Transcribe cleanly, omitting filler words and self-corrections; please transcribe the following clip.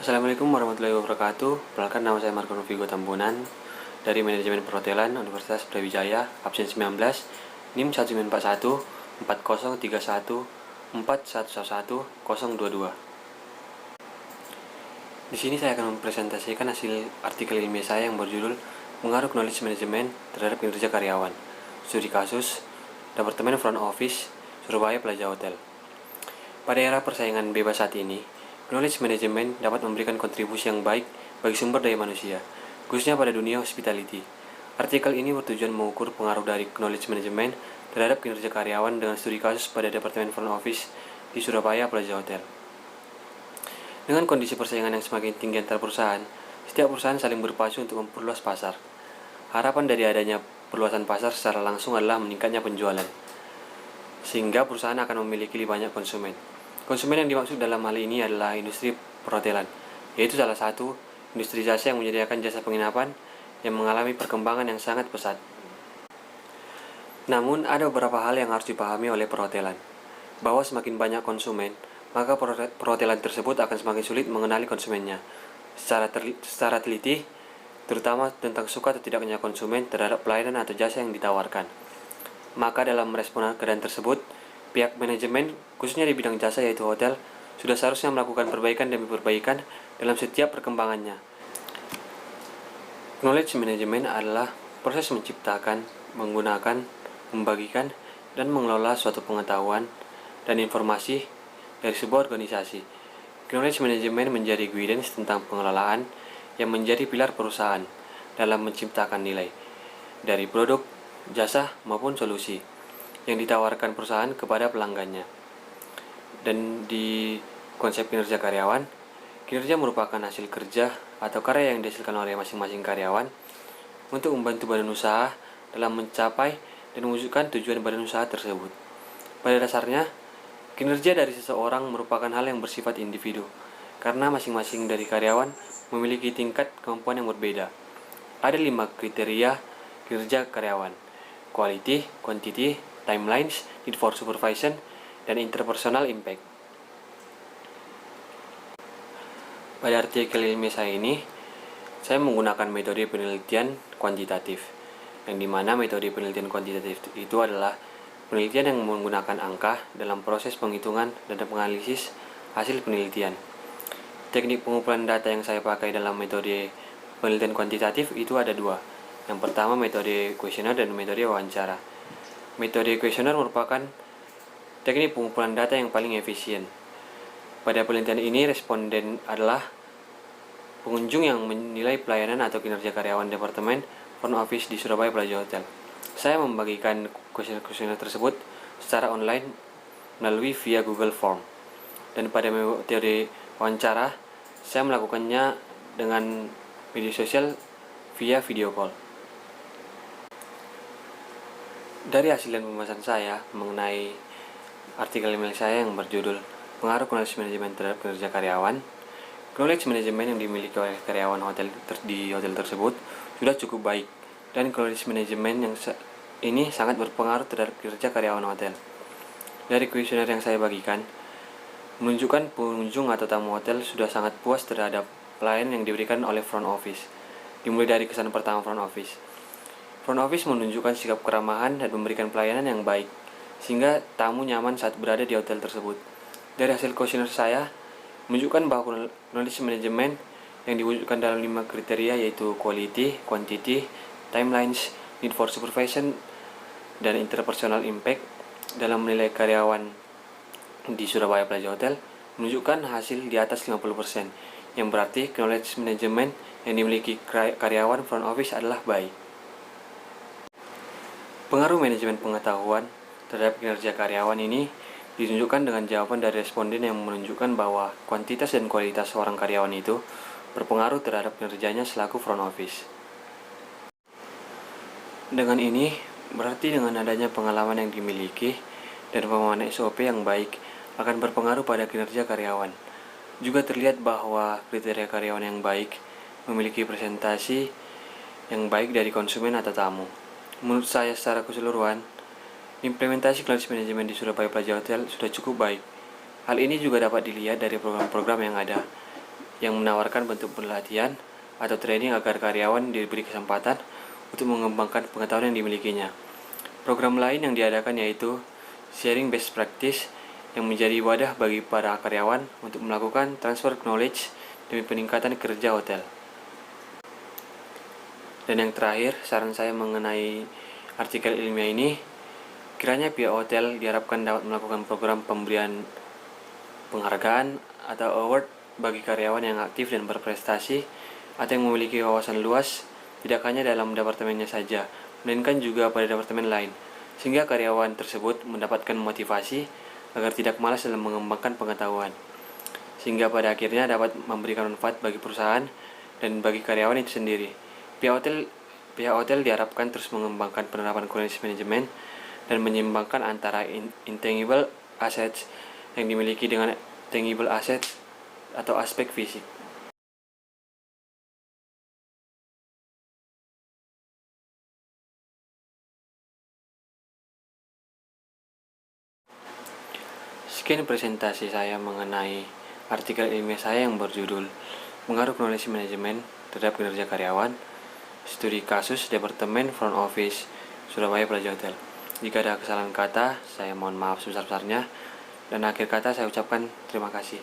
Assalamualaikum warahmatullahi wabarakatuh. Perkenalkan, nama saya Marco Novigo Tambunan dari Manajemen Perhotelan Universitas Brawijaya, absen 19, NIM 1941 4031 4111 022. Di sini saya akan mempresentasikan hasil artikel ilmiah saya yang berjudul Pengaruh Knowledge Management terhadap kinerja karyawan. Studi kasus Departemen Front Office, Surabaya Plaza Hotel. Pada era persaingan bebas saat ini, knowledge management dapat memberikan kontribusi yang baik bagi sumber daya manusia, khususnya pada dunia hospitality. Artikel ini bertujuan mengukur pengaruh dari knowledge management terhadap kinerja karyawan dengan studi kasus pada Departemen Front Office di Surabaya Plaza Hotel. Dengan kondisi persaingan yang semakin tinggi antar perusahaan, setiap perusahaan saling berpacu untuk memperluas pasar. Harapan dari adanya perluasan pasar secara langsung adalah meningkatnya penjualan, sehingga perusahaan akan memiliki lebih banyak konsumen. Konsumen yang dimaksud dalam hal ini adalah industri perhotelan, yaitu salah satu industri jasa yang menyediakan jasa penginapan yang mengalami perkembangan yang sangat pesat. Namun, ada beberapa hal yang harus dipahami oleh perhotelan, bahwa semakin banyak konsumen, maka perhotelan tersebut akan semakin sulit mengenali konsumennya secara teliti, terutama tentang suka atau tidaknya konsumen terhadap pelayanan atau jasa yang ditawarkan. Maka dalam merespon keadaan tersebut, pihak manajemen, khususnya di bidang jasa yaitu hotel, sudah seharusnya melakukan perbaikan demi perbaikan dalam setiap perkembangannya. Knowledge management adalah proses menciptakan, menggunakan, membagikan, dan mengelola suatu pengetahuan dan informasi dari sebuah organisasi. Knowledge management menjadi guidance tentang pengelolaan yang menjadi pilar perusahaan dalam menciptakan nilai dari produk, jasa maupun solusi yang ditawarkan perusahaan kepada pelanggannya. Dan di konsep kinerja karyawan, kinerja merupakan hasil kerja atau karya yang dihasilkan oleh masing-masing karyawan untuk membantu badan usaha dalam mencapai dan mewujudkan tujuan badan usaha tersebut. Pada dasarnya, kinerja dari seseorang merupakan hal yang bersifat individu, karena masing-masing dari karyawan memiliki tingkat kemampuan yang berbeda. Ada 5 kriteria kinerja karyawan: quality, quantity, timelines, need for supervision, dan interpersonal impact. Pada artikel ilmiah saya ini, saya menggunakan metode penelitian kuantitatif, yang dimana metode penelitian kuantitatif itu adalah penelitian yang menggunakan angka dalam proses penghitungan dan penganalisis hasil penelitian. Teknik pengumpulan data yang saya pakai dalam metode penelitian kuantitatif itu ada 2. Yang pertama metode kuesioner dan metode wawancara. Metode kuesioner merupakan teknik pengumpulan data yang paling efisien. Pada penelitian ini, responden adalah pengunjung yang menilai pelayanan atau kinerja karyawan Departemen Front Office di Surabaya Plaza Hotel. Saya membagikan kuesioner tersebut secara online melalui via Google Form. Dan pada metode wawancara, saya melakukannya dengan media sosial via video call. Dari hasil dan pembahasan saya mengenai artikel email saya yang berjudul Pengaruh Knowledge Management terhadap Kinerja Karyawan, knowledge management yang dimiliki oleh karyawan di hotel tersebut sudah cukup baik, dan knowledge management yang ini sangat berpengaruh terhadap kinerja karyawan hotel. Dari kuesioner yang saya bagikan, menunjukkan pengunjung atau tamu hotel sudah sangat puas terhadap pelayanan yang diberikan oleh front office. Dimulai dari kesan pertama front office. Front office menunjukkan sikap keramahan dan memberikan pelayanan yang baik, sehingga tamu nyaman saat berada di hotel tersebut. Dari hasil kuesioner saya, menunjukkan bahwa knowledge management yang diwujudkan dalam 5 kriteria yaitu quality, quantity, timelines, need for supervision, dan interpersonal impact dalam menilai karyawan di Surabaya Plaza Hotel menunjukkan hasil di atas 50%, yang berarti knowledge management yang dimiliki karyawan front office adalah baik. Pengaruh manajemen pengetahuan terhadap kinerja karyawan ini ditunjukkan dengan jawaban dari responden yang menunjukkan bahwa kuantitas dan kualitas seorang karyawan itu berpengaruh terhadap kinerjanya selaku front office. Dengan ini, berarti dengan adanya pengalaman yang dimiliki dan pemahaman SOP yang baik akan berpengaruh pada kinerja karyawan. Juga terlihat bahwa kriteria karyawan yang baik memiliki presentasi yang baik dari konsumen atau tamu. Menurut saya secara keseluruhan, implementasi knowledge management di Surabaya Plaza Hotel sudah cukup baik. Hal ini juga dapat dilihat dari program-program yang ada, yang menawarkan bentuk pelatihan atau training agar karyawan diberi kesempatan untuk mengembangkan pengetahuan yang dimilikinya. Program lain yang diadakan yaitu Sharing Best Practice yang menjadi wadah bagi para karyawan untuk melakukan transfer knowledge demi peningkatan kerja hotel. Dan yang terakhir, saran saya mengenai artikel ilmiah ini, kiranya pihak hotel diharapkan dapat melakukan program pemberian penghargaan atau award bagi karyawan yang aktif dan berprestasi atau yang memiliki wawasan luas, tidak hanya dalam departemennya saja, melainkan juga pada departemen lain, sehingga karyawan tersebut mendapatkan motivasi agar tidak malas dalam mengembangkan pengetahuan, sehingga pada akhirnya dapat memberikan manfaat bagi perusahaan dan bagi karyawan itu sendiri. Pihak hotel diharapkan terus mengembangkan penerapan quality management dan menyeimbangkan antara intangible assets yang dimiliki dengan tangible assets atau aspek fisik. Sekian presentasi saya mengenai artikel ilmiah saya yang berjudul Pengaruh Knowledge Management terhadap Kinerja Karyawan, Studi Kasus Departemen Front Office Surabaya Plaza Hotel. Jika ada kesalahan kata, saya mohon maaf sebesar-besarnya. Dan akhir kata saya ucapkan terima kasih.